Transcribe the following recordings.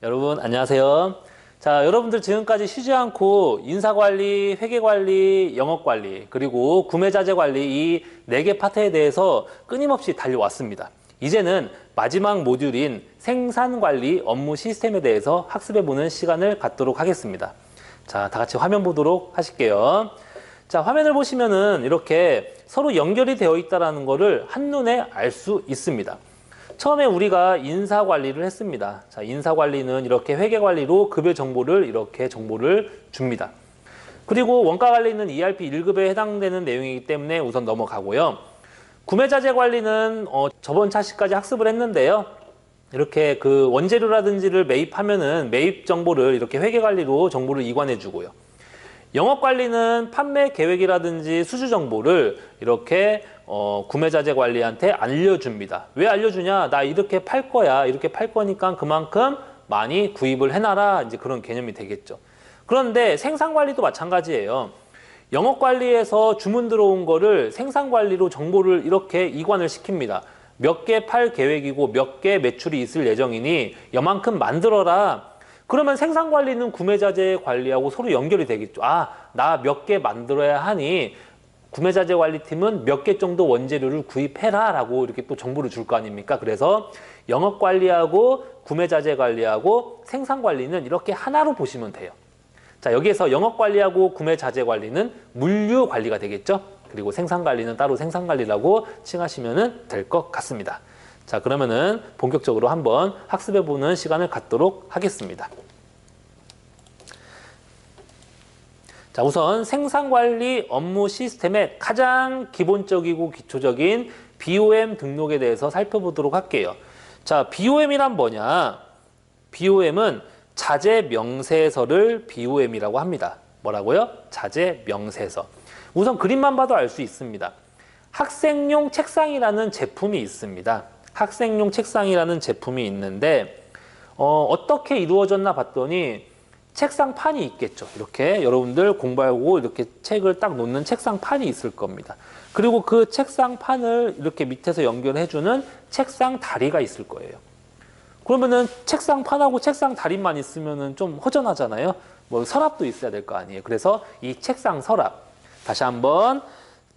여러분 안녕하세요. 자, 여러분들 지금까지 쉬지 않고 인사관리, 회계관리, 영업관리, 그리고 구매자재관리 이 4개 파트에 대해서 끊임없이 달려왔습니다. 이제는 마지막 모듈인 생산관리 업무 시스템에 대해서 학습해보는 시간을 갖도록 하겠습니다. 자, 다 같이 화면 보도록 하실게요. 자, 화면을 보시면은 이렇게 서로 연결이 되어 있다는 것을 한눈에 알 수 있습니다. 처음에 우리가 인사관리를 했습니다. 자, 인사관리는 이렇게 회계관리로 급여 정보를 이렇게 정보를 줍니다. 그리고 원가관리는 ERP 1급에 해당되는 내용이기 때문에 우선 넘어가고요. 구매자재 관리는 저번 차시까지 학습을 했는데요. 이렇게 그 원재료라든지를 매입하면은 매입 정보를 이렇게 회계관리로 정보를 이관해 주고요. 영업관리는 판매 계획이라든지 수주 정보를 이렇게 구매자재 관리한테 알려줍니다. 왜 알려주냐? 나 이렇게 팔 거야. 이렇게 팔 거니까 그만큼 많이 구입을 해놔라. 이제 그런 개념이 되겠죠. 그런데 생산관리도 마찬가지예요. 영업관리에서 주문 들어온 거를 생산관리로 정보를 이렇게 이관을 시킵니다. 몇 개 팔 계획이고 몇 개 매출이 있을 예정이니 여만큼 만들어라. 그러면 생산관리는 구매자재 관리하고 서로 연결이 되겠죠. 아, 나 몇 개 만들어야 하니 구매자재 관리팀은 몇 개 정도 원재료를 구입해라 라고 이렇게 또 정보를 줄 거 아닙니까? 그래서 영업관리하고 구매자재 관리하고 생산관리는 이렇게 하나로 보시면 돼요. 자, 여기에서 영업관리하고 구매자재 관리는 물류관리가 되겠죠? 그리고 생산관리는 따로 생산관리라고 칭하시면 될 것 같습니다. 자, 그러면은 본격적으로 한번 학습해보는 시간을 갖도록 하겠습니다. 자, 우선 생산관리 업무 시스템의 가장 기본적이고 기초적인 BOM 등록에 대해서 살펴보도록 할게요. 자, BOM이란 뭐냐? BOM은 자재명세서를 BOM이라고 합니다. 뭐라고요? 자재명세서. 우선 그림만 봐도 알 수 있습니다. 학생용 책상이라는 제품이 있습니다. 학생용 책상이라는 제품이 있는데 어떻게 이루어졌나 봤더니 책상판이 있겠죠. 이렇게 여러분들 공부하고 이렇게 책을 딱 놓는 책상판이 있을 겁니다. 그리고 그 책상판을 이렇게 밑에서 연결해주는 책상 다리가 있을 거예요. 그러면은 책상판하고 책상 다리만 있으면은 좀 허전하잖아요. 뭐 서랍도 있어야 될 거 아니에요. 그래서 이 책상 서랍, 다시 한번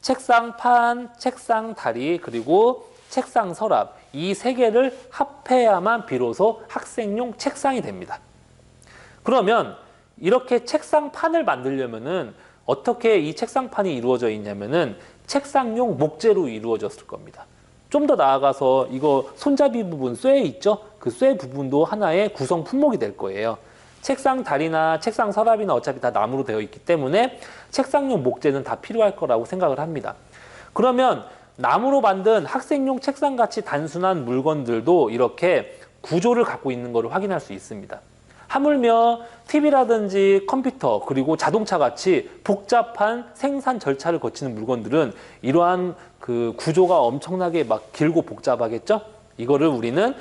책상판, 책상 다리, 그리고 책상 서랍 이 3개를 합해야만 비로소 학생용 책상이 됩니다. 그러면 이렇게 책상판을 만들려면은 어떻게 이 책상판이 이루어져 있냐면은 책상용 목재로 이루어졌을 겁니다. 좀 더 나아가서 이거 손잡이 부분 쇠 있죠? 그 쇠 부분도 하나의 구성 품목이 될 거예요. 책상 다리나 책상 서랍이나 어차피 다 나무로 되어 있기 때문에 책상용 목재는 다 필요할 거라고 생각을 합니다. 그러면 나무로 만든 학생용 책상같이 단순한 물건들도 이렇게 구조를 갖고 있는 것을 확인할 수 있습니다. 하물며 TV라든지 컴퓨터 그리고 자동차같이 복잡한 생산 절차를 거치는 물건들은 이러한 그 구조가 엄청나게 막 길고 복잡하겠죠? 이거를 우리는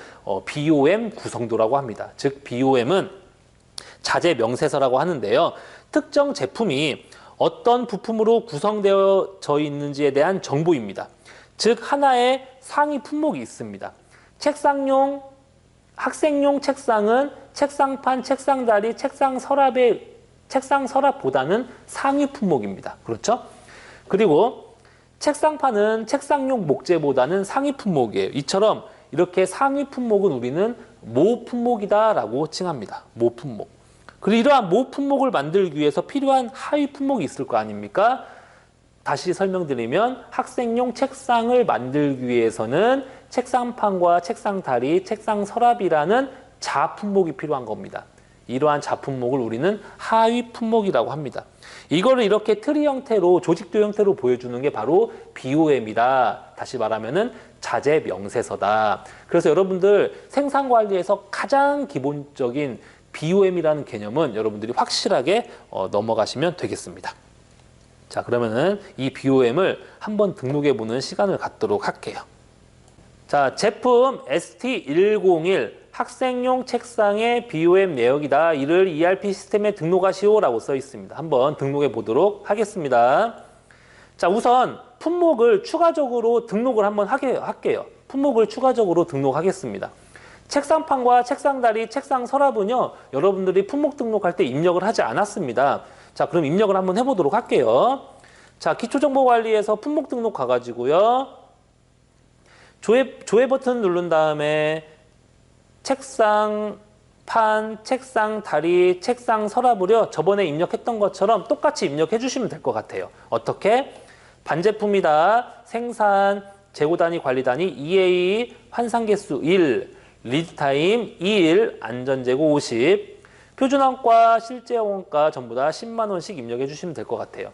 BOM 구성도라고 합니다. 즉 BOM은 자재 명세서라고 하는데요. 특정 제품이 어떤 부품으로 구성되어져 있는지에 대한 정보입니다. 즉 하나의 상위 품목이 있습니다. 책상용, 학생용 책상은 책상판, 책상다리, 책상 서랍보다는 상위 품목입니다. 그렇죠? 그리고 책상판은 책상용 목재보다는 상위 품목이에요. 이처럼 이렇게 상위 품목은 우리는 모 품목이다라고 칭합니다. 모 품목. 그리고 이러한 모 품목을 만들기 위해서 필요한 하위 품목이 있을 거 아닙니까? 다시 설명드리면 학생용 책상을 만들기 위해서는 책상판과 책상다리, 책상 서랍이라는 자품목이 필요한 겁니다. 이러한 자품목을 우리는 하위 품목이라고 합니다. 이거를 이렇게 트리 형태로 조직도 형태로 보여주는 게 바로 BOM이다. 다시 말하면은 자재 명세서다. 그래서 여러분들 생산관리에서 가장 기본적인 BOM이라는 개념은 여러분들이 확실하게 넘어가시면 되겠습니다. 자, 그러면은 이 BOM을 한번 등록해 보는 시간을 갖도록 할게요. 자, 제품 ST101 학생용 책상의 BOM 내역이다. 이를 ERP 시스템에 등록하시오 라고 써 있습니다. 한번 등록해 보도록 하겠습니다. 자, 우선 품목을 추가적으로 등록을 한번 할게요. 품목을 추가적으로 등록하겠습니다. 책상판과 책상다리, 책상 서랍은요, 여러분들이 품목 등록할 때 입력을 하지 않았습니다. 자, 그럼 입력을 한번 해보도록 할게요. 자, 기초정보관리에서 품목 등록 가가지고요. 조회 버튼 누른 다음에 책상, 판, 책상, 다리, 책상, 서랍을요. 저번에 입력했던 것처럼 똑같이 입력해 주시면 될 것 같아요. 어떻게? 반제품이다. 생산, 재고단위, 관리단위 2A, 환산개수 1, 리드타임 2일, 안전재고 50, 표준원가, 실제원가 전부 다 10만 원씩 입력해 주시면 될 것 같아요.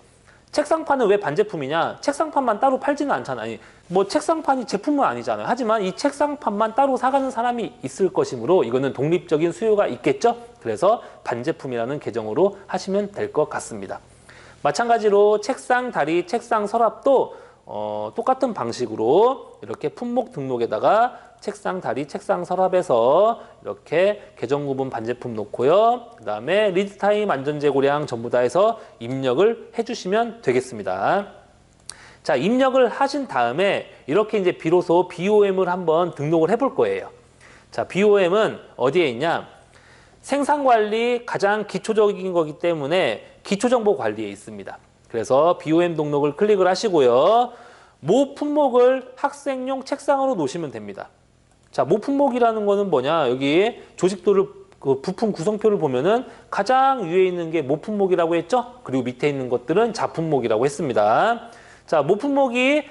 책상판은 왜 반제품이냐? 책상판만 따로 팔지는 않잖아요. 뭐 책상판이 제품은 아니잖아요. 하지만 이 책상판만 따로 사가는 사람이 있을 것이므로 이거는 독립적인 수요가 있겠죠? 그래서 반제품이라는 계정으로 하시면 될 것 같습니다. 마찬가지로 책상, 다리, 책상, 서랍도 똑같은 방식으로 이렇게 품목 등록에다가 책상, 다리, 책상, 서랍에서 이렇게 계정 구분 반제품 놓고요. 그 다음에 리드타임, 안전재고량 전부 다 해서 입력을 해주시면 되겠습니다. 자, 입력을 하신 다음에 이렇게 이제 비로소 BOM을 한번 등록을 해볼 거예요. 자, BOM은 어디에 있냐? 생산관리 가장 기초적인 거기 때문에 기초정보관리에 있습니다. 그래서 BOM 등록을 클릭을 하시고요. 모 품목을 학생용 책상으로 놓으시면 됩니다. 자, 모 품목이라는 거는 뭐냐? 여기 조직도를 그 부품 구성표를 보면은 가장 위에 있는 게 모 품목이라고 했죠? 그리고 밑에 있는 것들은 자품목이라고 했습니다. 자, 모 품목이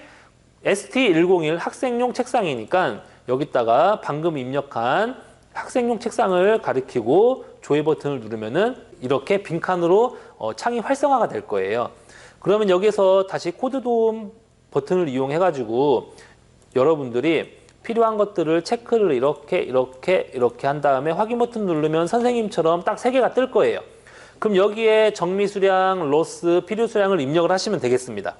ST101 학생용 책상이니까 여기다가 방금 입력한 학생용 책상을 가리키고 조회 버튼을 누르면은 이렇게 빈칸으로 창이 활성화가 될 거예요. 그러면 여기서 다시 코드 도움 버튼을 이용해 가지고 여러분들이 필요한 것들을 체크를 이렇게 한 다음에 확인 버튼 누르면 선생님처럼 딱 3개가 뜰 거예요. 그럼 여기에 정미수량, 로스, 필요수량을 입력을 하시면 되겠습니다.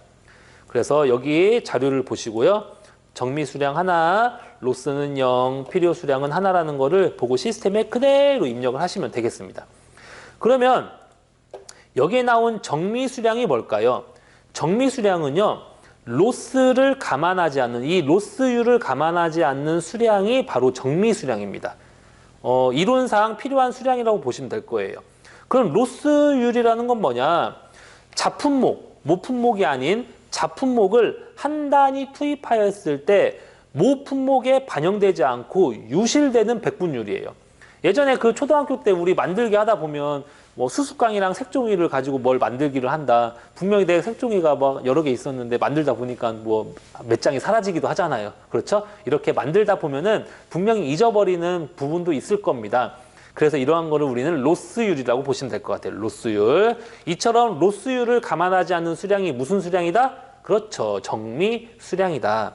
그래서 여기 자료를 보시고요. 정미수량 하나, 로스는 0, 필요수량은 하나라는 거를 보고 시스템에 그대로 입력을 하시면 되겠습니다. 그러면 여기에 나온 정미수량이 뭘까요? 정미수량은요. 로스를 감안하지 않는, 이 로스율을 감안하지 않는 수량이 바로 정미수량입니다. 이론상 필요한 수량이라고 보시면 될 거예요. 그럼 로스율이라는 건 뭐냐? 자품목, 모품목이 아닌 자품목을 한 단위 투입하였을 때 모품목에 반영되지 않고 유실되는 백분율이에요. 예전에 그 초등학교 때 우리 만들기 하다 보면 뭐 수수깡이랑 색종이를 가지고 뭘 만들기를 한다. 분명히 내 색종이가 뭐 여러 개 있었는데 만들다 보니까 뭐 몇 장이 사라지기도 하잖아요. 그렇죠? 이렇게 만들다 보면은 분명히 잊어버리는 부분도 있을 겁니다. 그래서 이러한 거를 우리는 로스율이라고 보시면 될 것 같아요. 로스율. 이처럼 로스율을 감안하지 않는 수량이 무슨 수량이다? 그렇죠. 정미 수량이다.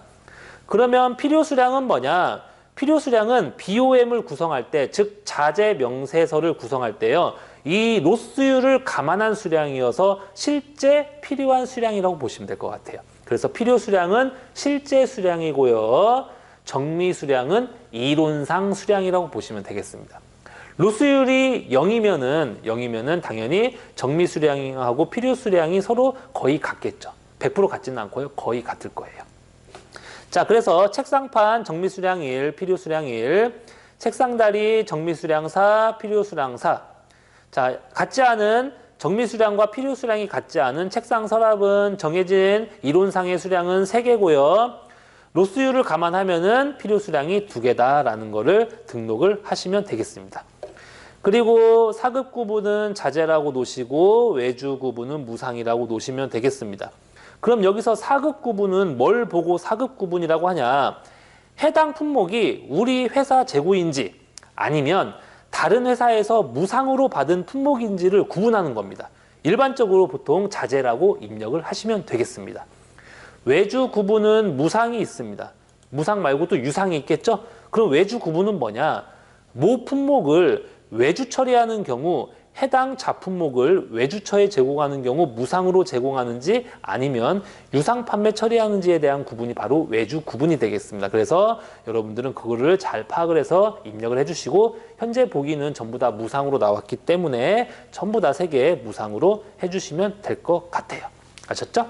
그러면 필요 수량은 뭐냐? 필요 수량은 BOM을 구성할 때, 즉 자재 명세서를 구성할 때요. 이 로스율을 감안한 수량이어서 실제 필요한 수량이라고 보시면 될 것 같아요. 그래서 필요 수량은 실제 수량이고요. 정미 수량은 이론상 수량이라고 보시면 되겠습니다. 로스율이 0이면은 당연히 정미 수량하고 필요 수량이 서로 거의 같겠죠. 100% 같지는 않고요. 거의 같을 거예요. 자, 그래서 책상판 정미 수량 1, 필요 수량 1, 책상다리 정미 수량 4, 필요 수량 4. 자, 같지 않은 정미 수량과 필요 수량이 같지 않은 책상 서랍은 정해진 이론상의 수량은 3개고요. 로스율을 감안하면은 필요 수량이 2개다라는 거를 등록을 하시면 되겠습니다. 그리고 사급 구분은 자재라고 놓으시고 외주 구분은 무상이라고 놓으시면 되겠습니다. 그럼 여기서 사급 구분은 뭘 보고 사급 구분이라고 하냐? 해당 품목이 우리 회사 재고인지 아니면 다른 회사에서 무상으로 받은 품목인지를 구분하는 겁니다. 일반적으로 보통 자재라고 입력을 하시면 되겠습니다. 외주 구분은 무상이 있습니다. 무상 말고 또 유상이 있겠죠? 그럼 외주 구분은 뭐냐? 모 품목을 외주 처리하는 경우 해당 자품목을 외주처에 제공하는 경우 무상으로 제공하는지 아니면 유상 판매 처리하는지에 대한 구분이 바로 외주 구분이 되겠습니다. 그래서 여러분들은 그거를 잘 파악을 해서 입력을 해주시고 현재 보기는 전부 다 무상으로 나왔기 때문에 전부 다 3개 무상으로 해주시면 될 것 같아요. 아셨죠?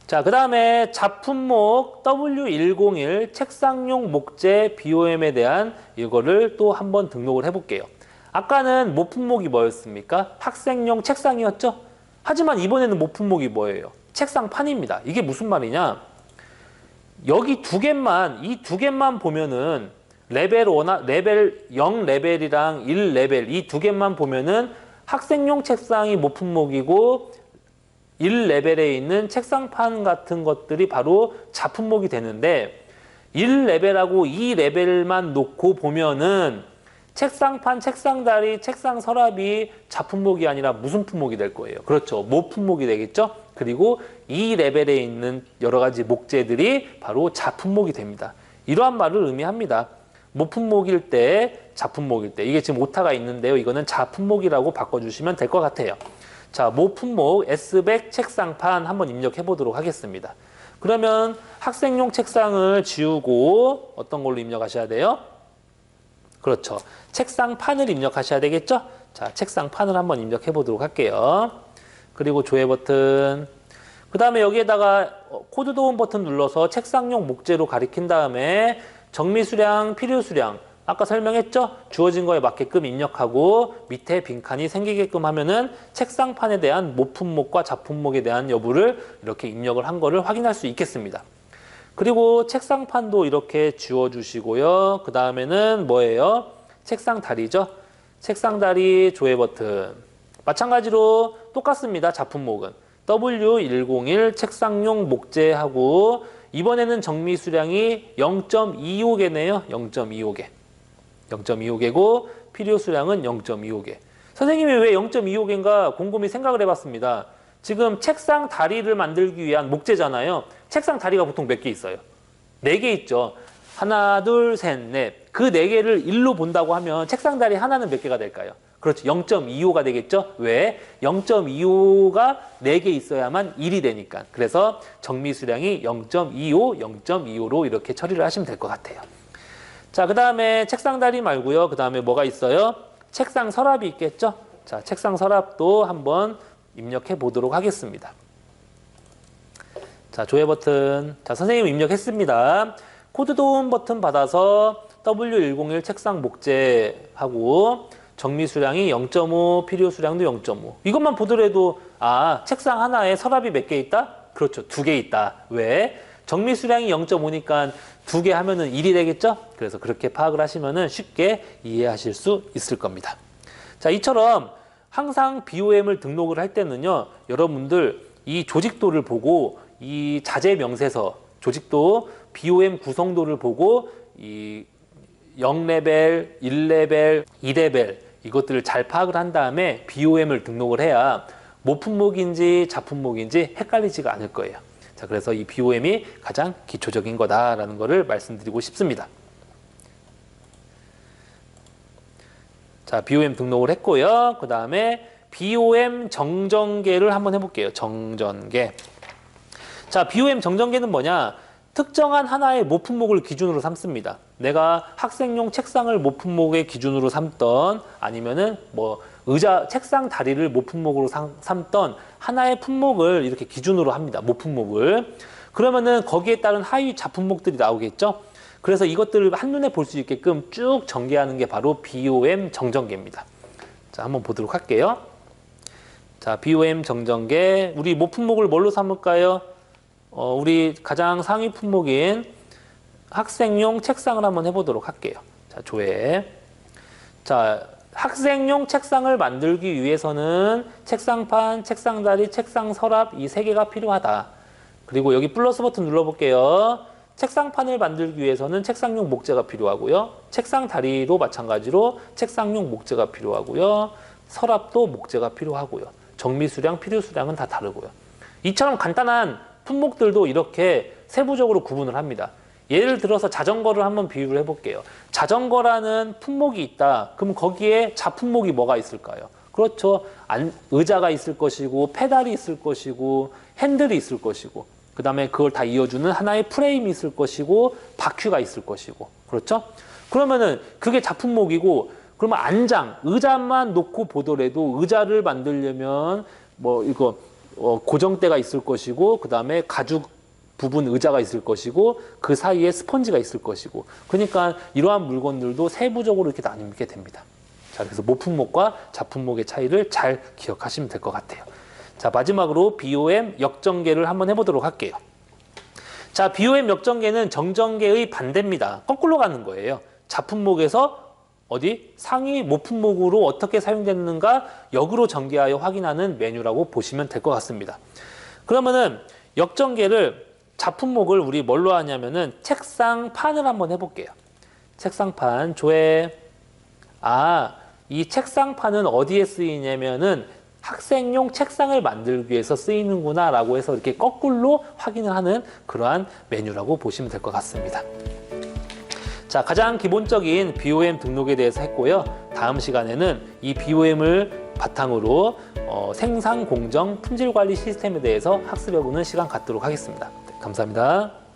자, 그 다음에 작품목 W101 책상용 목재 BOM에 대한 이거를 또 한번 등록을 해볼게요. 아까는 모품목이 뭐였습니까? 학생용 책상이었죠? 하지만 이번에는 모품목이 뭐예요? 책상판입니다. 이게 무슨 말이냐? 여기 이 두 개만 보면은 레벨 0 레벨이랑 1 레벨 이 두 개만 보면은 학생용 책상이 모품목이고 1레벨에 있는 책상판 같은 것들이 바로 작품목이 되는데 1레벨하고 2레벨만 놓고 보면은 책상판, 책상다리, 책상 서랍이 작품목이 아니라 무슨 품목이 될 거예요? 그렇죠. 모품목이 되겠죠? 그리고 2레벨에 있는 여러 가지 목재들이 바로 작품목이 됩니다. 이러한 말을 의미합니다. 모품목일 때, 작품목일 때. 이게 지금 오타가 있는데요. 이거는 작품목이라고 바꿔주시면 될 것 같아요. 자, 모품목 S백 책상판 한번 입력해 보도록 하겠습니다. 그러면 학생용 책상을 지우고 어떤 걸로 입력하셔야 돼요? 그렇죠. 책상판을 입력하셔야 되겠죠? 자, 책상판을 한번 입력해 보도록 할게요. 그리고 조회 버튼. 그 다음에 여기에다가 코드 도움 버튼 눌러서 책상용 목재로 가리킨 다음에 정미수량, 필요수량. 아까 설명했죠? 주어진 거에 맞게끔 입력하고 밑에 빈칸이 생기게끔 하면은 책상판에 대한 모품목과 작품목에 대한 여부를 이렇게 입력을 한 거를 확인할 수 있겠습니다. 그리고 책상판도 이렇게 지워주시고요. 그 다음에는 뭐예요? 책상 다리죠? 책상 다리 조회 버튼. 마찬가지로 똑같습니다. 작품목은. W101 책상용 목재하고 이번에는 정미 수량이 0.25개네요. 0.25개. 0.25개고 필요 수량은 0.25개. 선생님이 왜 0.25개인가 곰곰이 생각을 해봤습니다. 지금 책상 다리를 만들기 위한 목재잖아요. 책상 다리가 보통 몇 개 있어요? 4개 있죠. 하나, 둘, 셋, 넷. 그 4개를 1로 본다고 하면 책상 다리 하나는 몇 개가 될까요? 그렇죠. 0.25가 되겠죠. 왜? 0.25가 4개 있어야만 1이 되니까. 그래서 정미 수량이 0.25, 0.25로 이렇게 처리를 하시면 될 것 같아요. 자, 그 다음에 책상 다리 말고요. 그 다음에 뭐가 있어요? 책상 서랍이 있겠죠? 자, 책상 서랍도 한번 입력해 보도록 하겠습니다. 자, 조회 버튼. 자, 선생님 입력했습니다. 코드 도움 버튼 받아서 W101 책상 목재하고 정미 수량이 0.5, 필요 수량도 0.5. 이것만 보더라도 아, 책상 하나에 서랍이 몇 개 있다? 그렇죠. 2개 있다. 왜? 정미 수량이 0.5니까 2개 하면은 1이 되겠죠? 그래서 그렇게 파악을 하시면은 쉽게 이해하실 수 있을 겁니다. 자, 이처럼 항상 BOM을 등록을 할 때는요, 여러분들 이 조직도를 보고 이 자재 명세서, 조직도 BOM 구성도를 보고 이 0레벨, 1레벨, 2레벨 이것들을 잘 파악을 한 다음에 BOM을 등록을 해야 모품목인지 작품목인지 헷갈리지가 않을 거예요. 자, 그래서 이 BOM이 가장 기초적인 거다라는 거를 말씀드리고 싶습니다. 자, BOM 등록을 했고요. 그 다음에 BOM 정전계를 한번 해볼게요. 정전계. 자, BOM 정전계는 뭐냐? 특정한 하나의 모품목을 기준으로 삼습니다. 내가 학생용 책상을 모품목의 기준으로 삼던 아니면은 뭐 의자, 책상 다리를 모품목으로 삼던 하나의 품목을 이렇게 기준으로 합니다. 모품목을. 그러면은 거기에 따른 하위 자품목들이 나오겠죠? 그래서 이것들을 한눈에 볼 수 있게끔 쭉 전개하는 게 바로 BOM 정전계입니다. 자, 한번 보도록 할게요. 자, BOM 정전계. 우리 모품목을 뭘로 삼을까요? 우리 가장 상위 품목인 학생용 책상을 한번 해보도록 할게요. 자, 조회. 자, 학생용 책상을 만들기 위해서는 책상판, 책상다리, 책상 서랍 이 3개가 필요하다. 그리고 여기 플러스 버튼 눌러볼게요. 책상판을 만들기 위해서는 책상용 목재가 필요하고요. 책상 다리도 마찬가지로 책상용 목재가 필요하고요. 서랍도 목재가 필요하고요. 정미 수량, 필요 수량은 다 다르고요. 이처럼 간단한 품목들도 이렇게 세부적으로 구분을 합니다. 예를 들어서 자전거를 한번 비유를 해볼게요. 자전거라는 품목이 있다. 그럼 거기에 자품목이 뭐가 있을까요? 그렇죠. 의자가 있을 것이고 페달이 있을 것이고 핸들이 있을 것이고 그 다음에 그걸 다 이어주는 하나의 프레임이 있을 것이고 바퀴가 있을 것이고 그렇죠? 그러면은 그게 자품목이고 그러면 안장, 의자만 놓고 보더라도 의자를 만들려면 뭐 이거 고정대가 있을 것이고 그 다음에 가죽 부분 의자가 있을 것이고 그 사이에 스펀지가 있을 것이고 그러니까 이러한 물건들도 세부적으로 이렇게 나뉘게 됩니다. 자, 그래서 모품목과 자품목의 차이를 잘 기억하시면 될 것 같아요. 자, 마지막으로 BOM 역전개를 한번 해보도록 할게요. 자, BOM 역전개는 정전개의 반대입니다. 거꾸로 가는 거예요. 자품목에서 어디 상위 모품목으로 어떻게 사용됐는가 역으로 전개하여 확인하는 메뉴라고 보시면 될 것 같습니다. 그러면은 역전개를 자품목을 우리 뭘로 하냐면은 책상판을 한번 해볼게요. 책상판 조회. 이 책상판은 어디에 쓰이냐면은 학생용 책상을 만들기 위해서 쓰이는구나 라고 해서 이렇게 거꾸로 확인을 하는 그러한 메뉴라고 보시면 될 것 같습니다. 자, 가장 기본적인 BOM 등록에 대해서 했고요. 다음 시간에는 이 BOM을 바탕으로 생산 공정 품질 관리 시스템에 대해서 학습해보는 시간 갖도록 하겠습니다. 네, 감사합니다.